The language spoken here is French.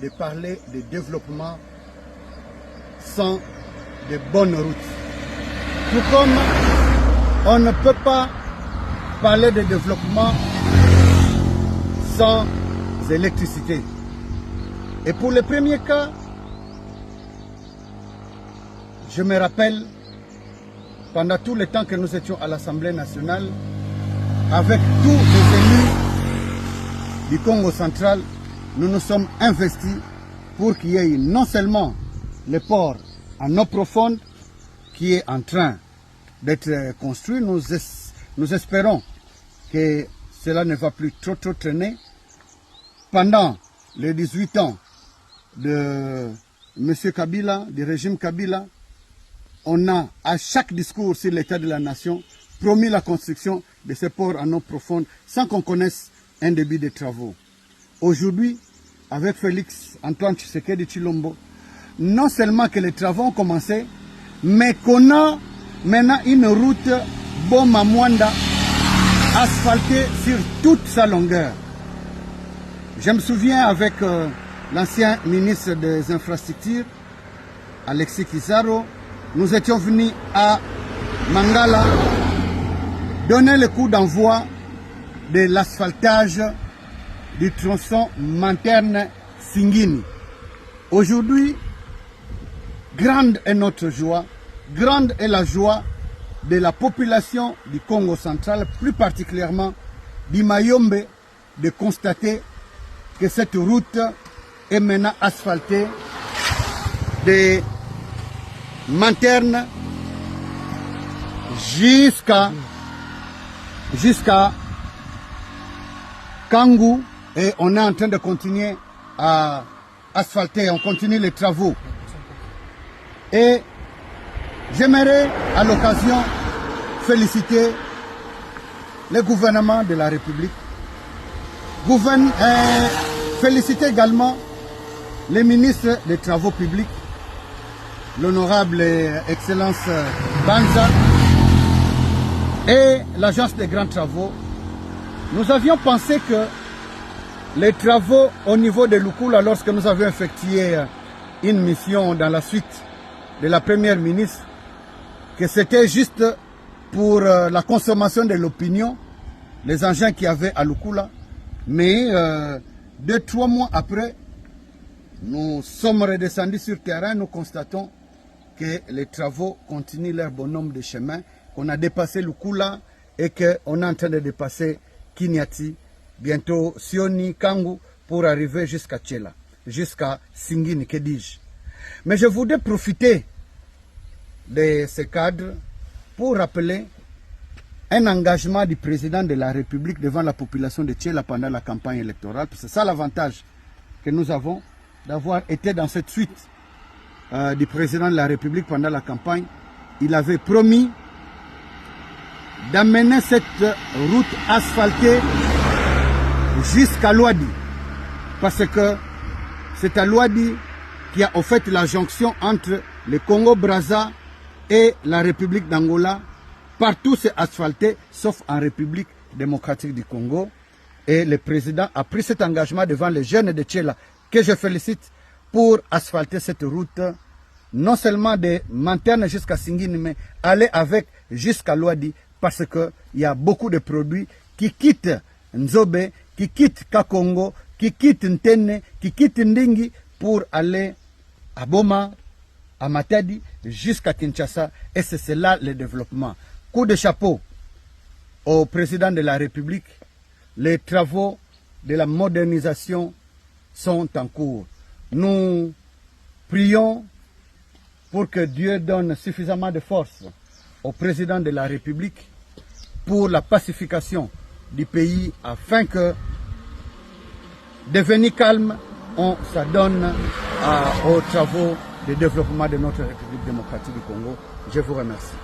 de parler de développement sans de bonnes routes. Tout comme on ne peut pas parler de développement sans électricité. Et pour le premier cas, je me rappelle, pendant tout le temps que nous étions à l'Assemblée nationale, avec tous les élus du Congo central, nous nous sommes investis pour qu'il y ait non seulement le port en eau profonde qui est en train d'être construit, nous espérons que cela ne va plus trop traîner. Pendant les 18 ans de M. Kabila, du régime Kabila, on a à chaque discours sur l'état de la nation promis la construction de ce port en eau profonde sans qu'on connaisse un début de travaux. Aujourd'hui, avec Félix Antoine Tshisekedi Tshilombo, non seulement que les travaux ont commencé, mais qu'on a maintenant une route Boma-Mwanda asphaltée sur toute sa longueur. Je me souviens avec l'ancien ministre des Infrastructures, Alexis Kizarro, nous étions venus à Mangala donner le coup d'envoi de l'asphaltage du tronçon Manterne-Singini. Aujourd'hui, grande est notre joie, grande est la joie de la population du Congo central, plus particulièrement du Mayombe, de constater que cette route est maintenant asphaltée de Manterne jusqu'à Kangu, et on est en train de continuer à asphalter, on continue les travaux. Et j'aimerais à l'occasion féliciter le gouvernement de la République, féliciter également les ministres des Travaux publics, l'honorable Excellence Banza et l'Agence des grands travaux. Nous avions pensé que les travaux au niveau de Lukula, lorsque nous avions effectué une mission dans la suite de la première ministre, que c'était juste pour la consommation de l'opinion, les engins qu'il y avait à Lukula. Mais 2-3 mois après, nous sommes redescendus sur terrain, nous constatons que les travaux continuent leur bon nombre de chemins, qu'on a dépassé Lukula et qu'on est en train de dépasser Kinyati, bientôt Sioni, Kangu, pour arriver jusqu'à Tchela, jusqu'à Singini, que dis-je. Mais je voudrais profiter de ce cadre pour rappeler un engagement du président de la République devant la population de Tchela pendant la campagne électorale. C'est ça l'avantage que nous avons d'avoir été dans cette suite du président de la République pendant la campagne. Il avait promis d'amener cette route asphaltée jusqu'à Louadi, parce que c'est à Louadi qui a en fait la jonction entre le Congo-Brazza et la République d'Angola. Partout c'est asphalté, sauf en République démocratique du Congo. Et le président a pris cet engagement devant les jeunes de Tchela, que je félicite, pour asphalter cette route, non seulement de Manterne jusqu'à Singini, mais aller avec jusqu'à Louadi, parce qu'il y a beaucoup de produits qui quittent Nzobe, qui quittent Kakongo, qui quittent Ntene, qui quittent Ndingi pour aller à Boma, à Matadi, jusqu'à Kinshasa. Et c'est cela le développement. Coup de chapeau au président de la République. Les travaux de la modernisation sont en cours. Nous prions pour que Dieu donne suffisamment de force au président de la République pour la pacification du pays, afin que, devenu calme, on s'adonne aux travaux de développement de notre République démocratique du Congo. Je vous remercie.